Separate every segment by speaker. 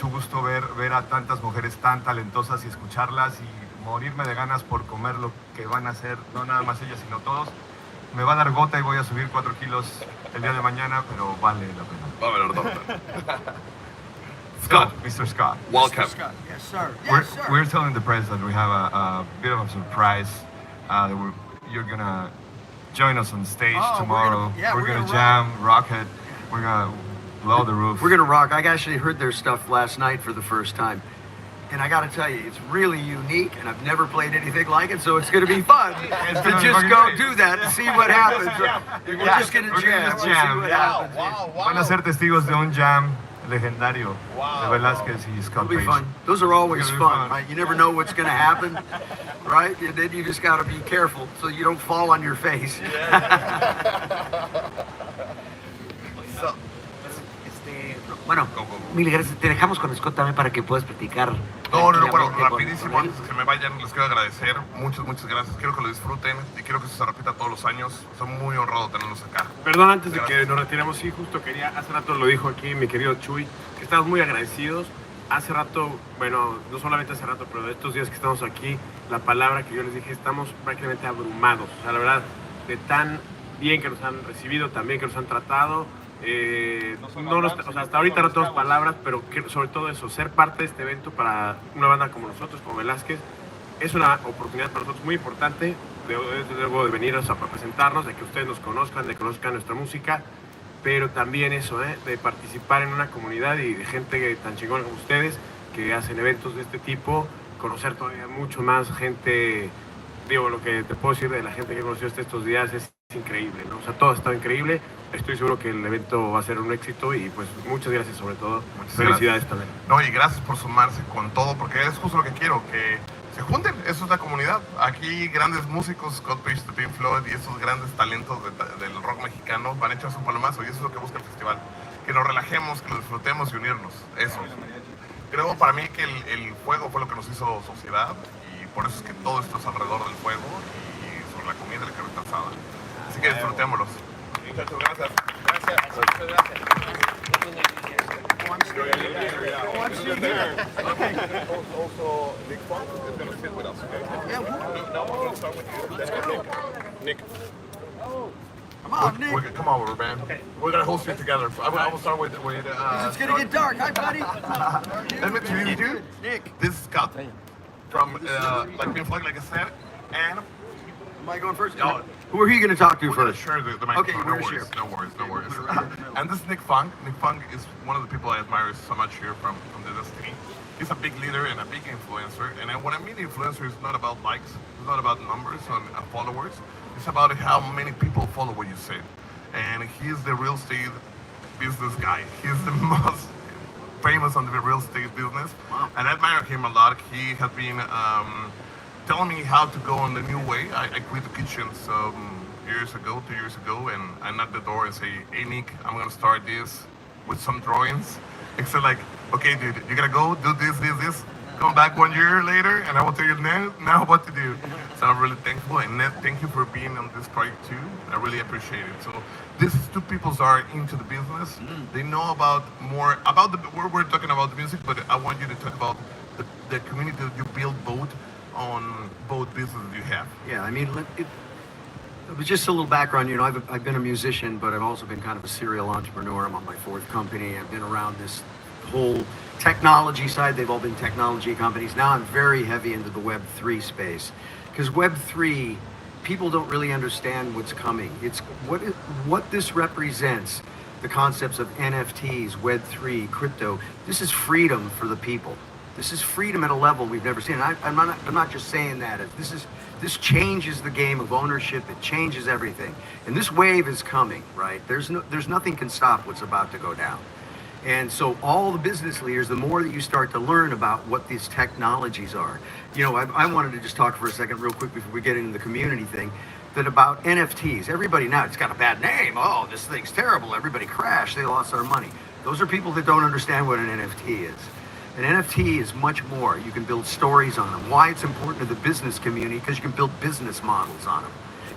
Speaker 1: mucho gusto ver a tantas mujeres tan talentosas y escucharlas y morirme de ganas por comer lo que van a hacer, no nada más ellas, sino todos. Me va a dar gota y voy a subir 4 kilos el día de mañana, pero vale la pena.
Speaker 2: Va a valer la pena.
Speaker 1: Scott, Mr. Scott.
Speaker 2: Welcome.
Speaker 3: Scott. Yes, sir.
Speaker 1: We're,
Speaker 3: Yes, sir.
Speaker 1: we're telling the press that we have a bit of a surprise. You're gonna join us on stage tomorrow. We're gonna jam, rock it. We're gonna blow the roof.
Speaker 3: We're gonna rock. I actually heard their stuff last night for the first time. And I gotta tell you, it's really unique, and I've never played anything like it, so it's gonna be fun to just go do that and see what happens. We're just gonna jam. We'll see what happens.
Speaker 1: Van a ser testigos de un jam legendario de Velázquez y Scott
Speaker 3: It'll be
Speaker 1: Page.
Speaker 3: fun. Those are always
Speaker 1: It'll be
Speaker 3: fun,
Speaker 1: fun.
Speaker 3: right? You never know what's gonna happen, right? And then you just gotta be careful so you don't fall on your face.
Speaker 4: Bueno, mil gracias. Te dejamos con Scott también para que puedas platicar.
Speaker 2: No, bueno,
Speaker 4: tranquilamente
Speaker 2: rapidísimo,
Speaker 4: con él.
Speaker 2: antes de que me vayan, les quiero agradecer, muchas gracias, quiero que lo disfruten y quiero que eso se repita todos los años, estoy muy honrado de tenerlos acá.
Speaker 5: Perdón, antes de que nos retiremos, sí, justo quería, hace rato lo dijo aquí mi querido Chuy, que estamos muy agradecidos. Hace rato, bueno, no solamente hace rato, pero de estos días que estamos aquí, la palabra que yo les dije, estamos prácticamente abrumados. O sea, la verdad, de tan bien que nos han recibido, tan bien que nos han tratado. O sea, hasta ahorita no tenemos palabras, pero sobre todo eso, ser parte de este evento para una banda como nosotros, como Velázquez, es una oportunidad para nosotros muy importante, de venir a presentarnos, de que ustedes nos conozcan, de que conozcan nuestra música, pero también eso, de participar en una comunidad y de gente tan chingona como ustedes, que hacen eventos de este tipo, conocer todavía mucho más gente. Digo, lo que te puedo decir de la gente que he conocido estos días es increíble, ¿no? O sea, todo está increíble. Estoy seguro que el evento va a ser un éxito y pues muchas gracias sobre todo. Felicidades también.
Speaker 2: No, y gracias por sumarse con todo, porque es justo lo que quiero, que se junten, eso es la comunidad. Aquí grandes músicos, Scott Page, Pink Floyd y esos grandes talentos del rock mexicano van a echarse un palomazo y eso es lo que busca el festival. Que nos relajemos, que lo disfrutemos y unirnos, eso. Creo para mí que el fuego fue lo que nos hizo sociedad y por eso es que todo esto es alrededor del fuego y sobre la comida y la carne asada. Así que disfrutémoslos. Muchachos, gracias. Also, Nick Fong is going to sit with us, okay?
Speaker 3: Yeah,
Speaker 2: Now we're going to start with you. Nick.
Speaker 3: Come on, Nick.
Speaker 2: Come on, we're band. Okay. We're going to host it together. I will start with
Speaker 3: It's gonna get dark. Hi, buddy.
Speaker 2: Let me introduce you.
Speaker 3: Nick.
Speaker 2: This is Scott from Pink Floyd, like I said, and
Speaker 3: Am I going first?
Speaker 2: No.
Speaker 3: Who are you going to talk to
Speaker 2: we're going to
Speaker 3: first?
Speaker 2: share the
Speaker 3: Okay,
Speaker 2: microphone.
Speaker 3: we're
Speaker 2: No
Speaker 3: gonna
Speaker 2: worries,
Speaker 3: share.
Speaker 2: no worries. And this is Nick Fong. Nick Fong is one of the people I admire so much here from the Destiny. He's a big leader and a big influencer. And when I mean influencer, it's not about likes, it's not about numbers and followers. It's about how many people follow what you say. And he's the real estate business guy. He's the most famous on the real estate business.
Speaker 3: Wow.
Speaker 2: And I admire him a lot. He has been telling me how to go on the new way. I quit the kitchen some 2 years ago, and I knocked the door and say, hey Nick, I'm gonna start this with some drawings. Except like, okay dude, you gotta go do this. Come back 1 year later and I will tell you now what to do. So I'm really thankful, and Ned, thank you for being on this project too. I really appreciate it. So these two people are into the business. They know more about we're talking about the music, but I want you to talk about the community that you build on both businesses you have.
Speaker 3: Yeah, I mean, but just a little background. You know, I've been a musician, but I've also been kind of a serial entrepreneur. I'm on my 4th company. I've been around this whole technology side. They've all been technology companies. Now I'm very heavy into the Web3 space, because Web3, people don't really understand what's coming. It's what this represents. The concepts of NFTs, Web3, crypto. This is freedom for the people. This is freedom at a level we've never seen. And I'm not just saying that. This changes the game of ownership. It changes everything. And this wave is coming, right? There's nothing can stop what's about to go down. And so all the business leaders, the more that you start to learn about what these technologies are. You know, I wanted to just talk for a second real quick before we get into the community thing, that about NFTs. Everybody now, it's got a bad name. Oh, this thing's terrible. Everybody crashed. They lost their money. Those are people that don't understand what an NFT is. An NFT is much more. You can build stories on them. Why it's important to the business community, because you can build business models on them.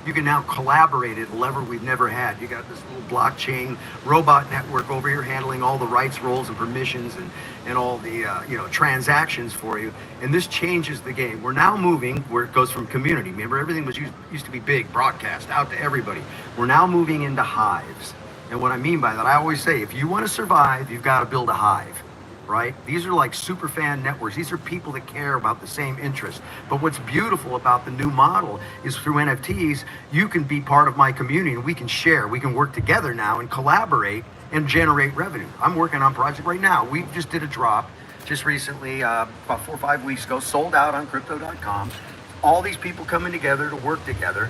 Speaker 3: You can now collaborate at a level we've never had. You got this little blockchain robot network over here handling all the rights, roles, and permissions and all the transactions for you. And this changes the game. We're now moving where it goes from community. Remember, everything was used to be big, broadcast out to everybody. We're now moving into hives. And what I mean by that, I always say, if you want to survive, you've got to build a hive. Right? These are like super fan networks. These are people that care about the same interests. But what's beautiful about the new model is through NFTs, you can be part of my community and we can share. We can work together now and collaborate and generate revenue. I'm working on a project right now. We just did a drop just recently, about 4 or 5 weeks ago, sold out on crypto.com. All these people coming together to work together.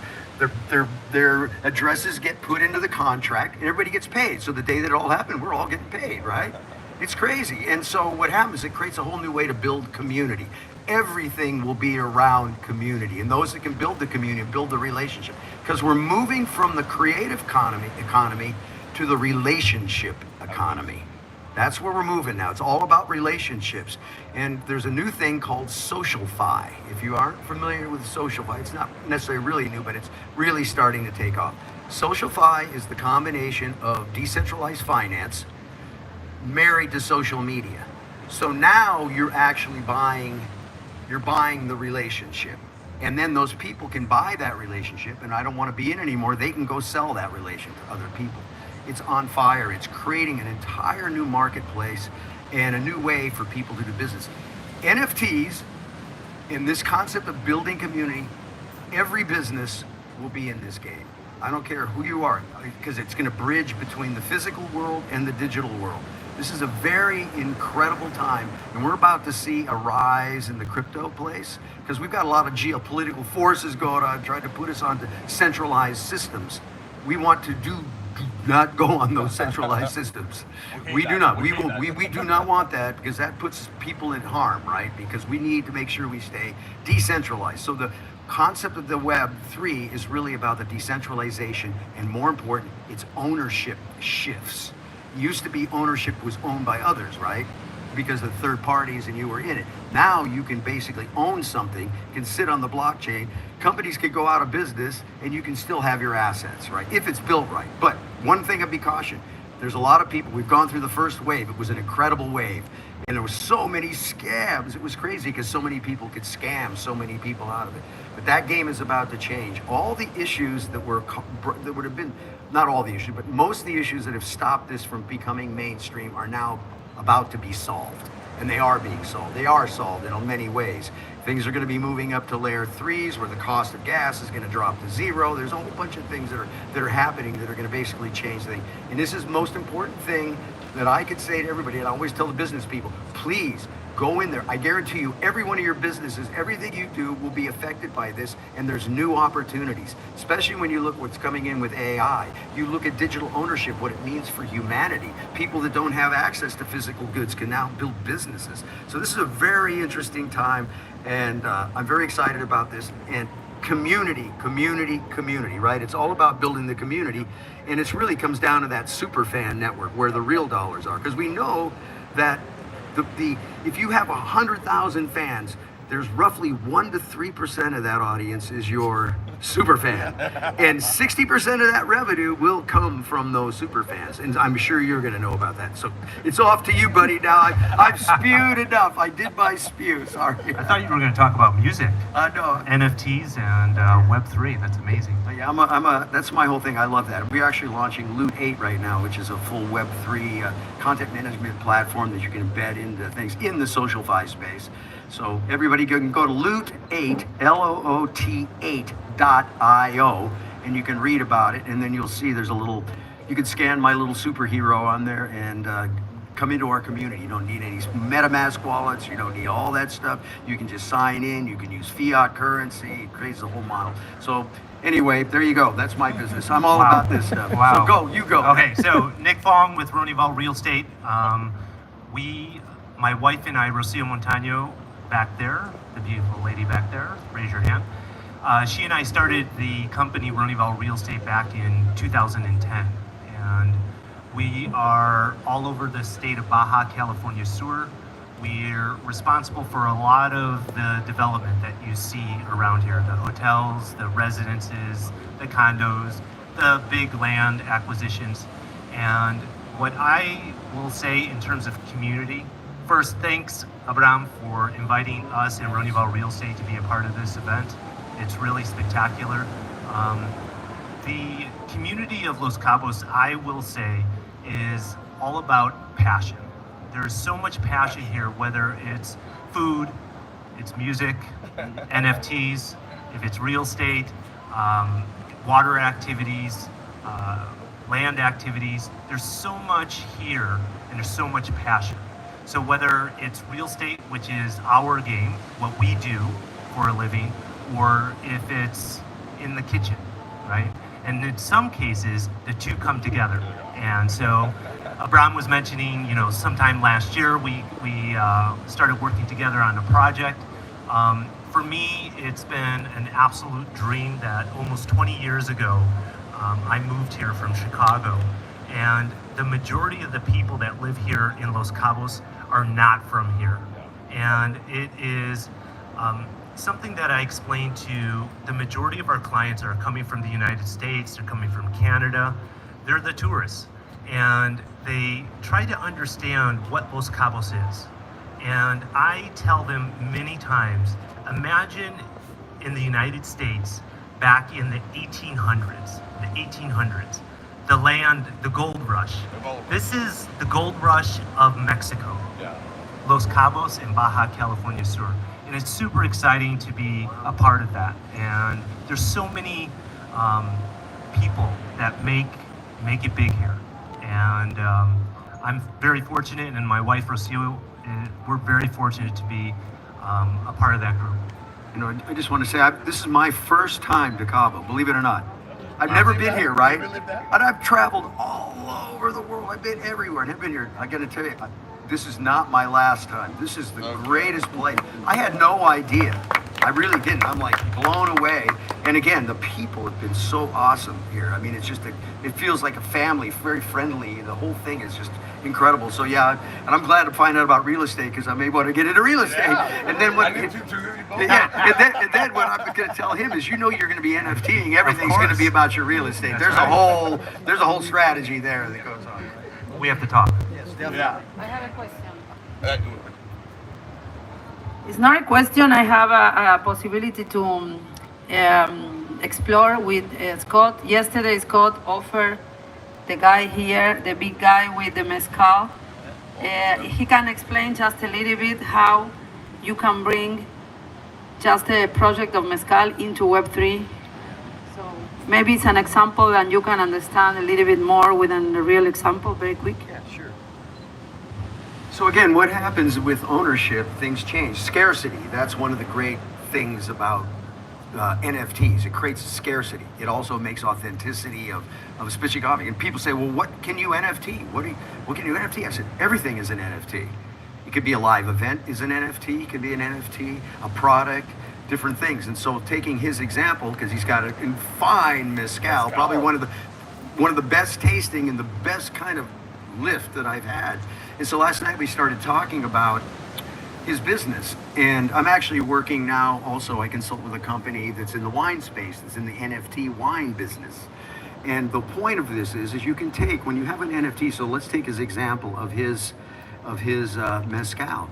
Speaker 3: Their addresses get put into the contract and everybody gets paid. So the day that it all happened, we're all getting paid, right? It's crazy. And so what happens, it creates a whole new way to build community. Everything will be around community and those that can build the community and build the relationship. Because we're moving from the creative economy to the relationship economy. That's where we're moving now. It's all about relationships. And there's a new thing called SocialFi. If you aren't familiar with SocialFi, it's not necessarily really new, but it's really starting to take off. SocialFi is the combination of decentralized finance married to social media. So now you're actually buying the relationship. And then those people can buy that relationship, and I don't want to be in anymore. They can go sell that relation to other people. It's on fire. It's creating an entire new marketplace and a new way for people to do business. NFTs, in this concept of building community, every business will be in this game. I don't care who you are, because it's going to bridge between the physical world and the digital world. This is a very incredible time, and we're about to see a rise in the crypto place because we've got a lot of geopolitical forces going on, trying to put us onto centralized systems. We want to do not go on those centralized systems. We do not. We do not want that because that puts people in harm, right? Because we need to make sure we stay decentralized. So the concept of the Web3 is really about the decentralization, and more important, its ownership shifts. Used to be ownership was owned by others, right? Because of third parties and you were in it. Now you can basically own something, can sit on the blockchain. Companies could go out of business and you can still have your assets, right? If it's built right. But one thing I'd be cautioned, there's a lot of people, we've gone through the first wave. It was an incredible wave. And there were so many scams. It was crazy because so many people could scam so many people out of it. But that game is about to change. All the issues that would have been, not all the issues, but most of the issues that have stopped this from becoming mainstream are now about to be solved. And they are being solved. They are solved in many ways. Things are going to be moving up to layer 3s where the cost of gas is going to drop to 0. There's a whole bunch of things that are happening that are going to basically change things. And this is the most important thing that I could say to everybody, and I always tell the business people, please go in there. I guarantee you, every one of your businesses, everything you do will be affected by this, and there's new opportunities, especially when you look what's coming in with AI. You look at digital ownership, what it means for humanity. People that don't have access to physical goods can now build businesses. So this is a very interesting time, and I'm very excited about this. And community, right? It's all about building the community, and it really comes down to that super fan network where the real dollars are, because we know that if you have 100,000 fans, there's roughly 1 to 3% of that audience is your super fan, and 60% of that revenue will come from those super fans. And I'm sure you're going to know about that. So it's off to you, buddy. Now I've spewed enough. I did my spew. Sorry.
Speaker 6: I thought you were going to talk about music.
Speaker 3: No.
Speaker 6: NFTs and Web3. That's amazing.
Speaker 3: Yeah, that's my whole thing. I love that. We're actually launching Loot 8 right now, which is a full Web3 content management platform that you can embed into things in the SocialFi space. So everybody can go to Loot8, LOOT8.io, and you can read about it, and then you'll see there's you can scan my little superhero on there and come into our community. You don't need any MetaMask wallets, you don't need all that stuff. You can just sign in, you can use fiat currency, it creates a whole model. So anyway, there you go. That's my business. I'm all about this stuff.
Speaker 6: Wow.
Speaker 3: So you go.
Speaker 6: Okay, so Nick Fong with Ronival Real Estate. My wife and I, Rocio Montano, back there, the beautiful lady back there, raise your hand. She and I started the company Ronival Real Estate back in 2010, and we are all over the state of Baja California Sur. we're responsible for a lot of the development that you see around here, the hotels, the residences, the condos, the big land acquisitions. And what I will say in terms of community, first, thanks, Abraham, for inviting us and Ronival Real Estate to be a part of this event. It's really spectacular. The community of Los Cabos, I will say, is all about passion. There's so much passion here, whether it's food, it's music, NFTs, if it's real estate, water activities, land activities. There's so much here and there's so much passion. So whether it's real estate, which is our game, what we do for a living, or if it's in the kitchen, right? And in some cases, the two come together. And so Abraham was mentioning, sometime last year, we started working together on a project. For me, it's been an absolute dream that almost 20 years ago, I moved here from Chicago, and the majority of the people that live here in Los Cabos are not from here. And it is something that I explained to the majority of our clients are coming from the United States, they're coming from Canada, they're the tourists. And they try to understand what Los Cabos is. And I tell them many times, imagine in the United States back in the 1800s, the land, the gold rush. This is the gold rush of Mexico, Los Cabos and Baja California Sur. And it's super exciting to be a part of that. And there's so many people that make it big here. And I'm very fortunate, and my wife Rocio, we're very fortunate to be a part of that group.
Speaker 3: I just want to say, this is my first time to Cabo, believe it or not. I've never been here, right? And I've traveled all over the world. I've been everywhere, and I've been here. I got to tell you, this is not my last time. This is the greatest place. I had no idea. I really didn't. I'm like blown away. And again, the people have been so awesome here. I mean, it's just, it feels like a family, very friendly. The whole thing is just incredible. So yeah, and I'm glad to find out about real estate because I'm able to get into real estate. And then what? And then what I'm going to tell him is, you're going to be NFTing. Everything's going to be about your real estate. There's a whole strategy there that goes on.
Speaker 6: We have to talk.
Speaker 3: Yes, definitely.
Speaker 7: I have a question. It's not a question. I have a possibility to explore with Scott. Yesterday, Scott offered the guy here, the big guy with the mezcal. He can explain just a little bit how you can bring just a project of mezcal into Web3. So maybe it's an example and you can understand a little bit more within the real example very quick.
Speaker 3: Yeah, sure. So again, what happens with ownership, things change. Scarcity, that's one of the great things about NFTs. It creates scarcity. It also makes authenticity of a specific object. And people say, well, what can you NFT? What can you NFT? I said, everything is an NFT. It could be a live event is an NFT. It could be an NFT, a product, different things. And so taking his example, because he's got a fine mezcal, probably one of the best tasting and the best kind of lift that I've had. And so last night we started talking about his business. And I'm actually working now also, I consult with a company that's in the wine space, that's in the NFT wine business. And the point of this is you can take, when you have an NFT, so let's take his example of his mezcal.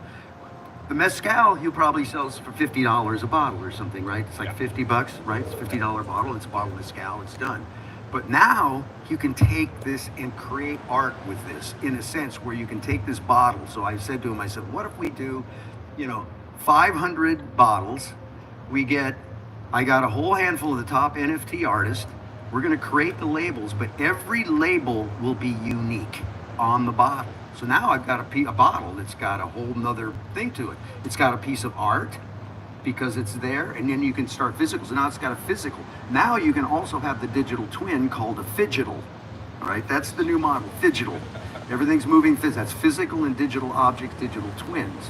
Speaker 3: The mezcal he probably sells for $50 a bottle or something, right? It's like $50, right? It's a $50 bottle, it's a bottle of mezcal, it's done. But now you can take this and create art with this, in a sense, where you can take this bottle. So I said to him, I said, what if we do, 500 bottles? I got a whole handful of the top NFT artists. We're going to create the labels, but every label will be unique on the bottle. So now I've got a bottle that's got a whole nother thing to it. It's got a piece of art because it's there, and then you can start physical. So now it's got a physical. Now you can also have the digital twin called a phygital. All right, that's the new model, phygital. Everything's moving. That's physical and digital objects, digital twins.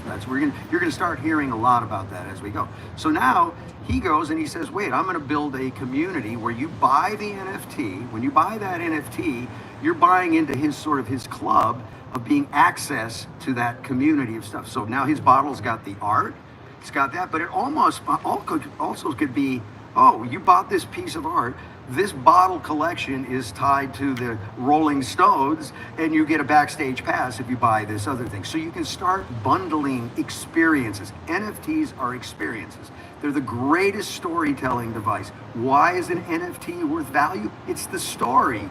Speaker 3: You're gonna start hearing a lot about that as we go. So now he goes and he says, wait, I'm gonna build a community where you buy the NFT. When you buy that NFT, you're buying into his club of being access to that community of stuff. So now his bottle's got the art, it's got that, but it also could be, oh, you bought this piece of art, this bottle collection is tied to the Rolling Stones, and you get a backstage pass if you buy this other thing. So you can start bundling experiences. NFTs are experiences. They're the greatest storytelling device. Why is an NFT worth value? It's the story.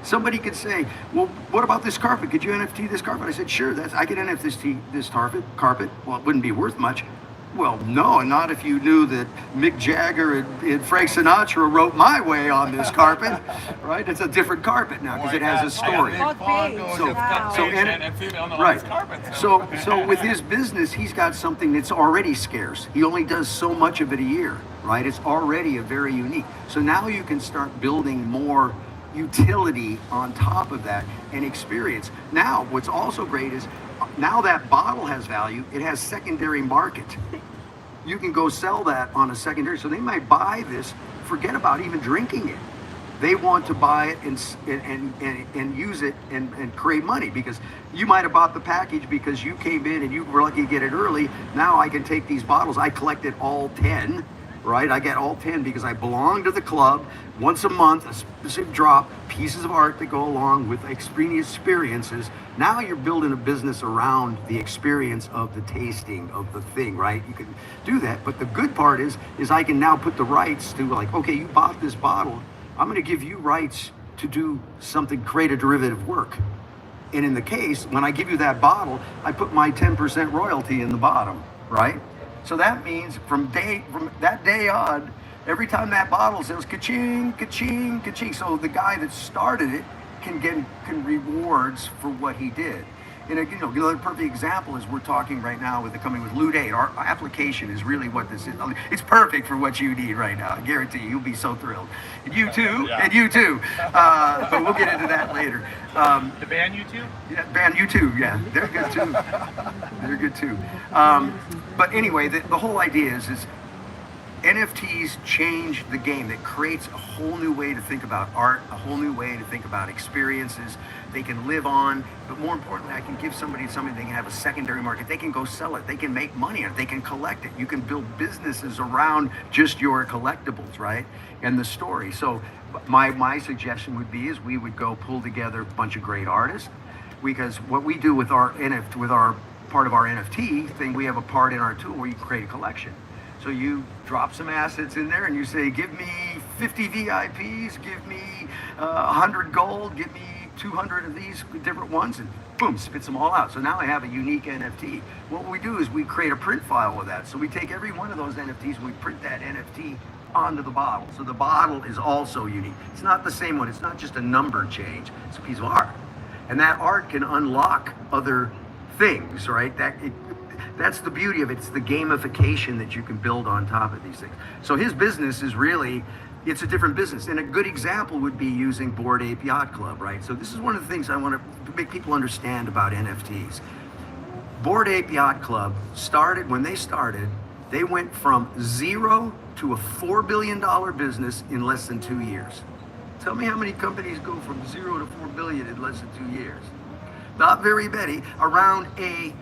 Speaker 3: Somebody could say, well, what about this carpet? Could you NFT this carpet? I said, sure, I could NFT this carpet. Well, it wouldn't be worth much. Well, no, not if you knew that Mick Jagger and Frank Sinatra wrote My Way on this carpet, right? It's a different carpet now because it has a story. So with his business, he's got something that's already scarce. He only does so much of it a year, right? It's already a very unique. So now you can start building more utility on top of that and experience. Now, what's also great is now that bottle has value, it has secondary market. You can go sell that on a secondary. So they might buy this, forget about even drinking it. They want to buy it and use it and create money, because you might have bought the package because you came in and you were lucky to get it early. Now I can take these bottles. I collected all 10, right? I get all 10 because I belong to the club. Once a month, a specific drop, pieces of art that go along with experiences. Now you're building a business around the experience of the tasting of the thing, right? You can do that, but the good part is I can now put the rights to, like, okay, you bought this bottle, I'm gonna give you rights to do something, create a derivative work. And in the case, when I give you that bottle, I put my 10% royalty in the bottom, right? So that means from that day on, every time that bottle sells, ka-ching, ka-ching, ka-ching. So the guy that started it can rewards for what he did. And another perfect example is we're talking right now with the company with Loot 8. Our application is really what this is. It's perfect for what you need right now. I guarantee you, you'll be so thrilled. And you too, and you too. But we'll get into that later.
Speaker 8: The band U2?
Speaker 3: Yeah, band U2, yeah. They're good too. They're good too. But anyway, the whole idea is NFTs change the game. It creates a whole new way to think about art, a whole new way to think about experiences they can live on. But more importantly, I can give somebody something they can have a secondary market. They can go sell it. They can make money on it. They can collect it. You can build businesses around just your collectibles, right? And the story. So my suggestion would be is we would go pull together a bunch of great artists, because what we do with our part of our NFT thing, we have a part in our tool where you create a collection. So you drop some assets in there and you say, give me 50 VIPs, give me 100 gold, give me 200 of these different ones, and boom, spits them all out. So now I have a unique NFT. What we do is we create a print file with that. So we take every one of those NFTs and we print that NFT onto the bottle. So the bottle is also unique. It's not the same one. It's not just a number change. It's a piece of art. And that art can unlock other things, right? That's the beauty of it. It's the gamification that you can build on top of these things. So his business is really, it's a different business. And a good example would be using Bored Ape Yacht Club, right? So this is one of the things I want to make people understand about NFTs. Bored Ape Yacht Club when they started, they went from 0 to a $4 billion business in less than 2 years. Tell me how many companies go from 0 to 4 billion in less than 2 years? Not very many. Around a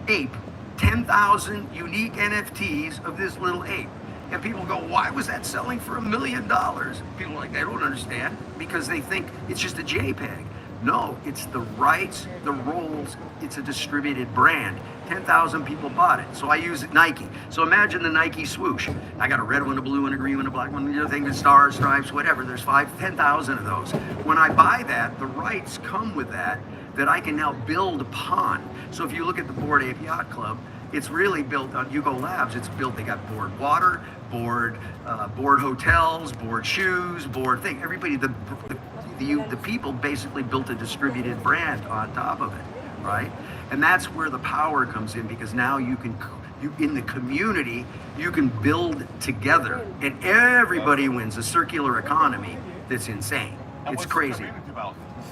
Speaker 3: ape, 10,000 unique NFTs of this little ape. And people go, why was that selling for $1 million? People are like, they don't understand, because they think it's just a JPEG. No, it's the rights, the roles, it's a distributed brand. 10,000 people bought it. So I use Nike. So imagine the Nike swoosh. I got a red one, a blue one, a green one, a black one, the other thing, the stars, stripes, whatever. There's 10,000 of those. When I buy that, the rights come with that I can now build upon. So if you look at the Bored Ape Yacht Club, it's really built on Hugo Labs. It's built, they got board water, board hotels, board shoes, board thing. Everybody, the people basically built a distributed brand on top of it, right? And that's where the power comes in, because now you in the community, you can build together, and everybody wins. A circular economy that's insane. It's crazy.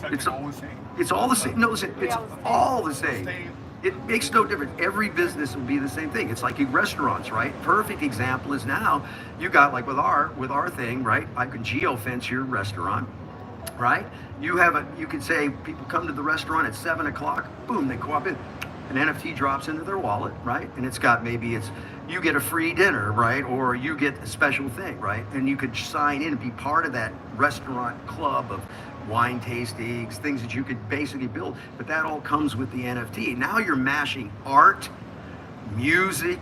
Speaker 3: It's all the same. No, it's all the same. It makes no difference. Every business will be the same thing. It's like restaurants, right? Perfect example is now you got, like with our thing, right? I can geofence your restaurant. right? You can say people come to the restaurant at 7 o'clock, boom, they go up in, an NFT drops into their wallet, right? And it's got you get a free dinner, right? Or you get a special thing, right? And you could sign in and be part of that restaurant club of wine tastings, things that you could basically build. But that all comes with the NFT. Now you're mashing art, music,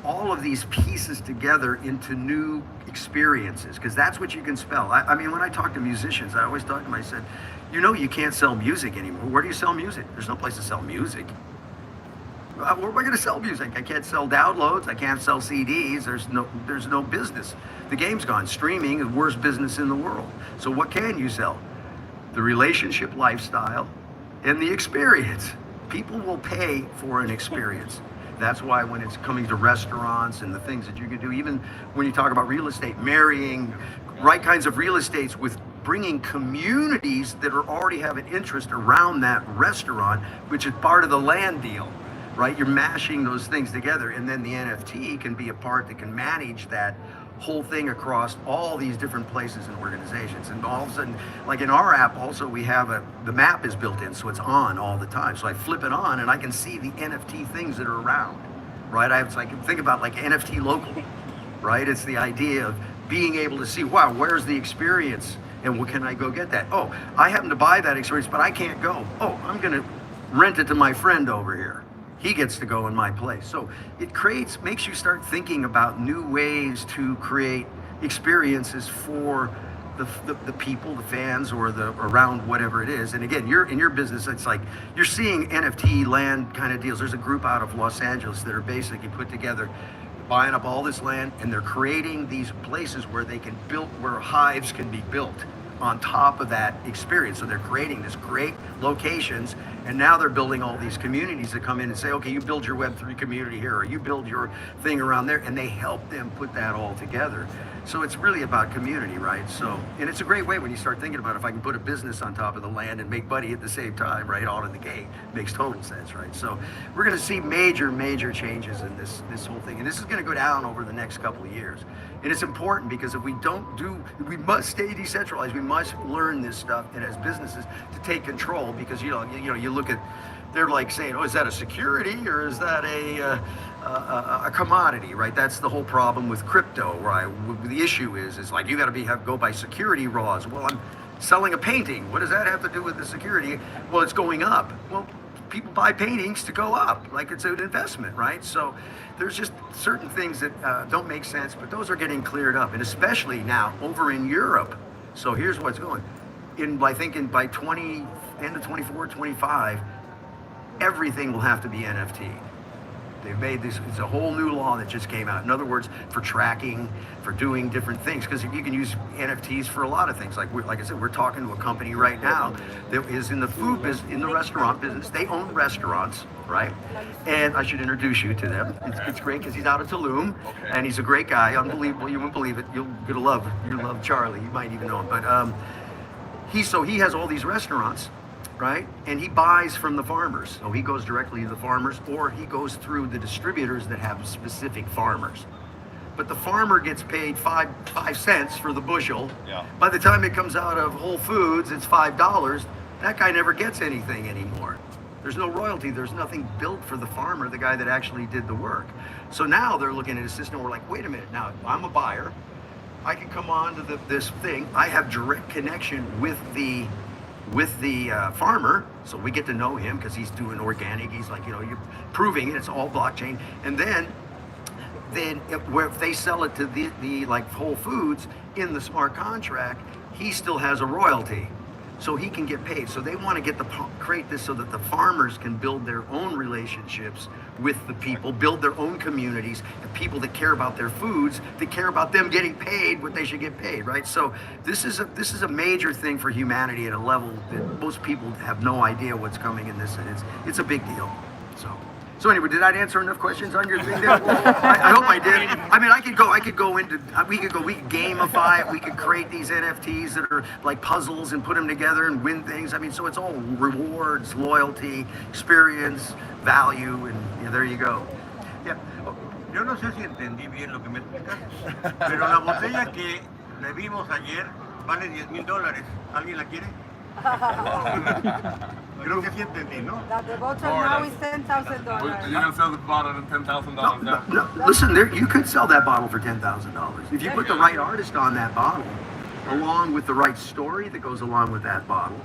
Speaker 3: all of these pieces together into new experiences, because that's what you can spell. I mean, when I talk to musicians, I always talk to them, I said, you can't sell music anymore. Where do you sell music? There's no place to sell music. Where am I going to sell music? I can't sell downloads. I can't sell CDs. There's no business. The game's gone. Streaming is the worst business in the world. So what can you sell? The relationship lifestyle and the experience. People will pay for an experience. That's why when it's coming to restaurants and the things that you can do, even when you talk about real estate, marrying right kinds of real estates with bringing communities that already have an interest around that restaurant, which is part of the land deal. Right, you're mashing those things together, and then the NFT can be a part that can manage that whole thing across all these different places and organizations. And all of a sudden, like in our app, also we have the map is built in, so it's on all the time. So I flip it on, and I can see the NFT things that are around. Right, I can think about like NFT local. Right, it's the idea of being able to see, wow, where's the experience, and what can I go get that? Oh, I happen to buy that experience, but I can't go. Oh, I'm going to rent it to my friend over here. He gets to go in my place. So it makes you start thinking about new ways to create experiences for the people, the fans, or around whatever it is. And again, in your business, it's like you're seeing NFT land kind of deals. There's a group out of Los Angeles that are basically put together, buying up all this land, and they're creating these places where where hives can be built on top of that experience. So they're creating this great locations, and now they're building all these communities that come in and say, okay, you build your Web3 community here, or you build your thing around there, and they help them put that all together. So it's really about community, right? So, and it's a great way when you start thinking about if I can put a business on top of the land and make money at the same time, right? All in the game. Makes total sense, right? So we're going to see major changes in this whole thing. And this is going to go down over the next couple of years. And it's important because if we we must stay decentralized. We must learn this stuff, and as businesses to take control, because you look at, they're like saying, oh, is that a security or is that a commodity, right? That's the whole problem with crypto, right? The issue is like you got to go by security laws. Well, I'm selling a painting. What does that have to do with the security? Well, it's going up. Well, people buy paintings to go up, like it's an investment, right? So there's just certain things that don't make sense, but those are getting cleared up, and especially now over in Europe. So here's what's going. I think by end of 24, 25, everything will have to be NFT. They've made this, it's a whole new law that just came out. In other words, for tracking, for doing different things, because you can use NFTs for a lot of things. Like I said, we're talking to a company right now that is in the food business, in the restaurant business. They own restaurants, right? And I should introduce you to them. It's great because he's out of Tulum, and he's a great guy, unbelievable. You won't believe it. You'll love Charlie. You might even know him. But he has all these restaurants, right? And he buys from the farmers. So he goes directly to the farmers, or he goes through the distributors that have specific farmers. But the farmer gets paid 5 cents for the bushel. Yeah. By the time it comes out of Whole Foods, it's $5. That guy never gets anything anymore. There's no royalty. There's nothing built for the farmer, the guy that actually did the work. So now they're looking at a system where, like, wait a minute, now I'm a buyer. I can come on to this thing. I have direct connection with the farmer, so we get to know him because he's doing organic. He's like, you're proving it. It's all blockchain. And then if they sell it to the like Whole Foods in the smart contract, he still has a royalty, so he can get paid. So they want to create this so that the farmers can build their own relationships with the people, build their own communities, and people that care about their foods, that care about them getting paid what they should get paid, right? So this is a major thing for humanity at a level that most people have no idea what's coming in this, and it's a big deal. So anyway, did I answer enough questions on your thing there? I hope I did. I mean, we could gamify it. We could create these NFTs that are like puzzles and put them together and win things. I mean, so it's all rewards, loyalty, experience, value, and there you go.
Speaker 8: Yeah. Yo no sé si entendí bien lo que me explicaste, pero la botella que le vimos ayer
Speaker 3: Vale $10,000. ¿Alguien la quiere? Creo que sí entendí, ¿no?
Speaker 7: That the voucher now is $10,000.
Speaker 2: You're gonna sell the bottle at $10,000 now?
Speaker 3: No, listen, you could sell that bottle for $10,000 if you put the right artist on that bottle, along with the right story that goes along with that bottle,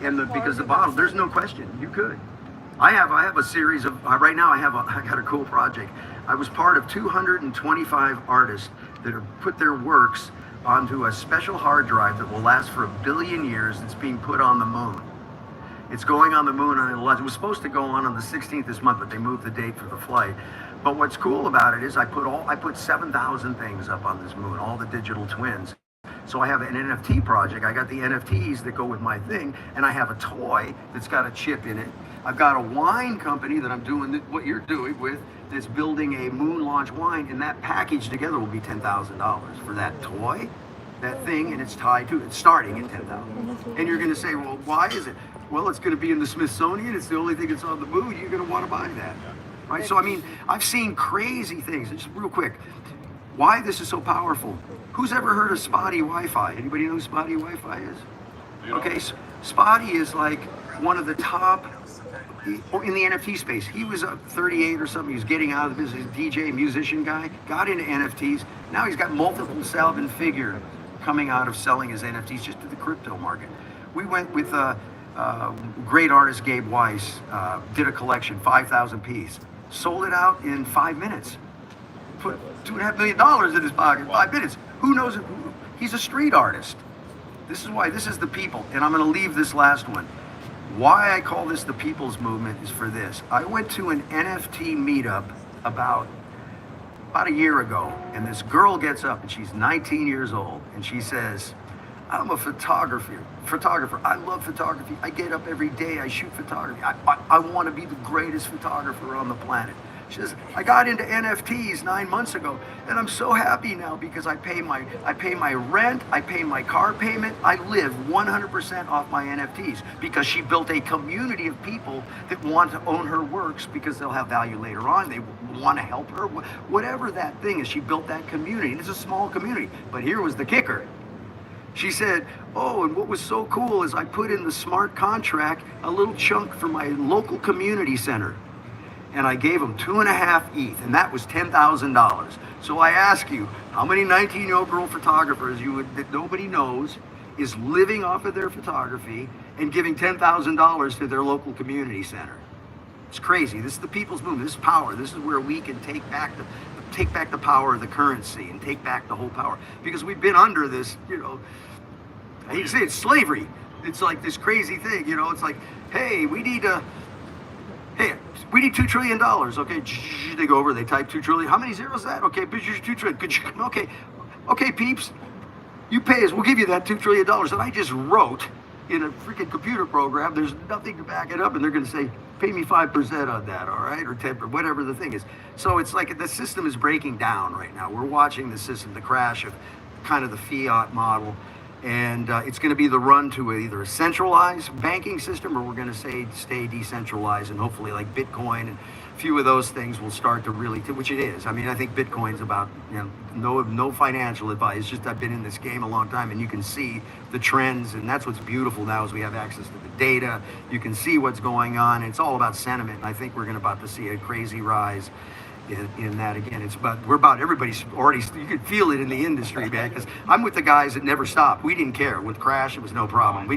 Speaker 3: and because the bottle, there's no question, you could. I have a series of right now. I got a cool project. I was part of 225 artists that have put their works onto a special hard drive that will last for 1 billion years. It's being put on the moon. It's going on the moon on 11. It was supposed to go on the 16th this month, but they moved the date for the flight. But what's cool about it is I put 7,000 things up on this moon, all the digital twins. So I have an NFT project. I got the NFTs that go with my thing, and I have a toy that's got a chip in it. I've got a wine company that I'm doing what you're doing with, that's building a moon launch wine, and that package together will be $10,000 for that toy, that thing, and it's tied to it, starting at $10,000. And you're going to say, well, why is it? Well, it's going to be in the Smithsonian. It's the only thing that's on the moon. You're going to want to buy that, right? So I mean, I've seen crazy things. Just real quick, why this is so powerful. Who's ever heard of Spotty Wi-Fi? Anybody know who Spotty Wi-Fi is? Okay, Spotty is like one of the top in the NFT space. He was 38 or something. He was getting out of the business. DJ, musician guy, got into NFTs. Now he's got multiple seven figure coming out of selling his NFTs just to the crypto market. We went with great artist Gabe Weiss, did a collection, 5,000 piece, sold it out in 5 minutes. Put $2.5 million in his pocket in 5 minutes. Who knows it? He's a street artist. This is why this is the people. And I'm going to leave this last one. Why I call this the people's movement is for this. I went to an NFT meetup about a year ago, and this girl gets up, and she's 19 years old, and she says, I'm a photographer. I love photography. I get up every day. I shoot photography. I want to be the greatest photographer on the planet. She says, I got into NFTs 9 months ago, and I'm so happy now because I pay my rent, I pay my car payment, I live 100% off my NFTs because she built a community of people that want to own her works because they'll have value later on. They want to help her, whatever that thing is. She built that community. It's a small community, but here was the kicker. She said, oh, and what was so cool is I put in the smart contract a little chunk for my local community center. And I gave them 2.5 ETH, and that was $10,000. So I ask you, how many 19-year-old girl photographers that nobody knows is living off of their photography and giving $10,000 to their local community center? It's crazy. This is the people's movement. This is power. This is where we can take back the power of the currency and take back the whole power. Because we've been under this, I hate to say it's slavery. It's like this crazy thing, it's like, hey, we need $2 trillion. Okay, they go over, they type 2 trillion. How many zeros is that? Okay, but you're 2 trillion. Okay, peeps, you pay us. We'll give you that $2 trillion that I just wrote in a freaking computer program. There's nothing to back it up, and they're going to say, pay me 5% on that, all right, or 10%, whatever the thing is. So it's like the system is breaking down right now. We're watching the system, the crash of kind of the fiat model. And it's going to be the run to either a centralized banking system, or we're going to stay decentralized, and hopefully like Bitcoin and a few of those things will start to really, which it is. I mean, I think Bitcoin's about, no financial advice. It's just I've been in this game a long time, and you can see the trends, and that's what's beautiful now is we have access to the data. You can see what's going on. It's all about sentiment, and I think we're about to see a crazy rise in that again. Everybody's already, you could feel it in the industry, man, because I'm with the guys that never stopped. We didn't care. With crash, it was no problem. We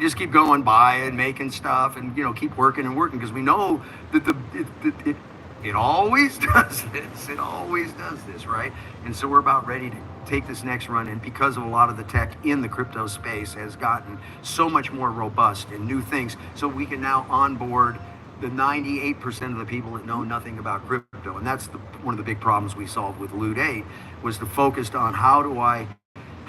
Speaker 3: just keep going by and making stuff and keep working because we know that it always does this. It always does this, right? And so we're about ready to take this next run, and because of a lot of the tech in the crypto space has gotten so much more robust and new things, so we can now onboard the 98% of the people that know nothing about crypto. And that's one of the big problems we solved with Loot 8 was to focus on how do I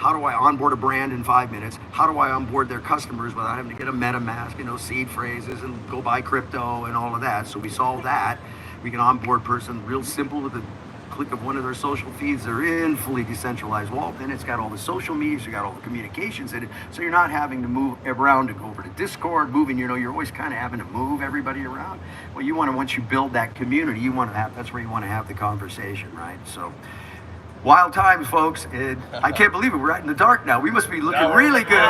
Speaker 3: onboard a brand in 5 minutes? How do I onboard their customers without having to get a MetaMask, seed phrases and go buy crypto and all of that? So we solved that. We can onboard person real simple with a click of one of their social feeds they're in, fully decentralized wallet. Then it's got all the social media, so you got all the communications in it. So you're not having to move around to go over to Discord, you're always kind of having to move everybody around. Well, once you build that community, that's where you want to have the conversation, right? So Wild times, folks. And I can't believe it. We're out in the dark now. We must be looking really good.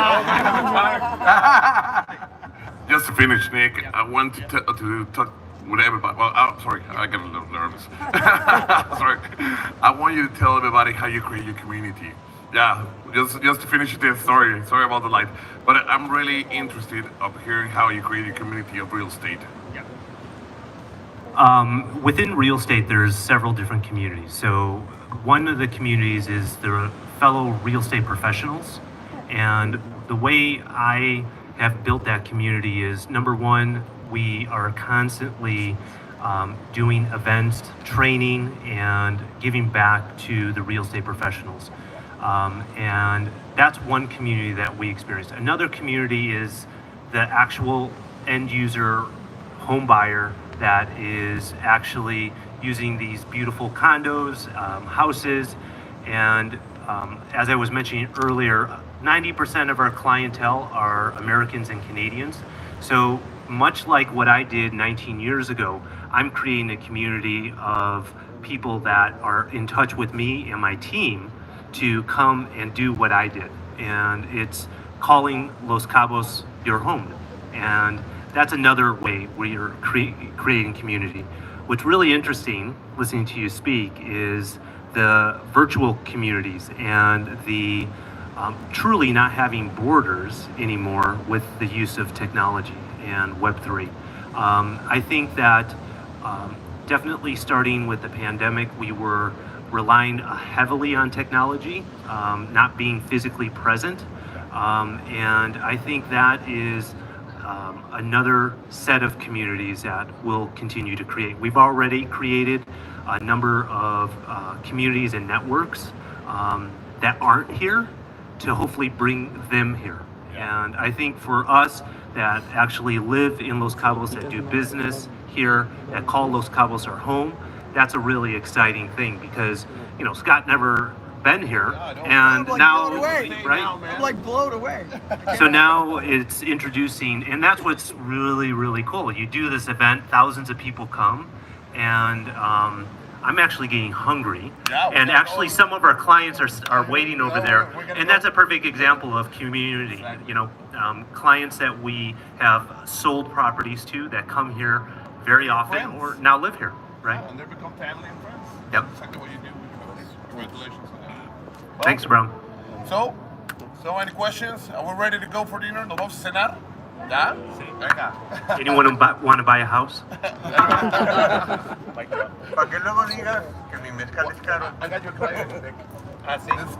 Speaker 2: Just to finish, Nick, I want to talk with everybody. Well, sorry, I get a little nervous. Sorry. I want you to tell everybody how you create your community. Yeah, just to finish this story. Sorry about the light, but I'm really interested of hearing how you create your community of real estate.
Speaker 6: Within real estate, there's several different communities. So one of the communities is the fellow real estate professionals. And the way I have built that community is, number one, we are constantly doing events, training, and giving back to the real estate professionals. And that's one community that we experience. Another community is the actual end user home buyer that is actually using these beautiful condos, houses, and as I was mentioning earlier, 90% of our clientele are Americans and Canadians. So much like what I did 19 years ago, I'm creating a community of people that are in touch with me and my team to come and do what I did. And it's calling Los Cabos your home. And that's another way where you're creating community. What's really interesting, listening to you speak, is the virtual communities and the truly not having borders anymore with the use of technology and Web3. I think that definitely starting with the pandemic, we were relying heavily on technology, not being physically present. And I think that is another set of communities that we'll continue to create. We've already created a number of communities and networks that aren't here to hopefully bring them here. And I think for us that actually live in Los Cabos, that do business here, that call Los Cabos our home, that's a really exciting thing because, you know, Scott never been here, and now, right?
Speaker 3: I'm like blown away.
Speaker 6: So now it's introducing, and that's what's really, really cool. You do this event, thousands of people come, and I'm actually getting hungry. And actually some of our clients are waiting over there, and that's a perfect example of community. You know, clients that we have sold properties to that come here very often or now live here, right?
Speaker 2: And they become family and friends.
Speaker 6: Yep.
Speaker 2: That's exactly what you do. Congratulations. Well,
Speaker 6: Thanks, bro.
Speaker 2: So any questions? Are we ready to go for dinner? ¿Nos vamos a cenar? ¿Ya? Venga.
Speaker 6: Anyone want to buy a house?
Speaker 1: Para que luego digas que mi mezcal es caro.
Speaker 2: I got your client. This is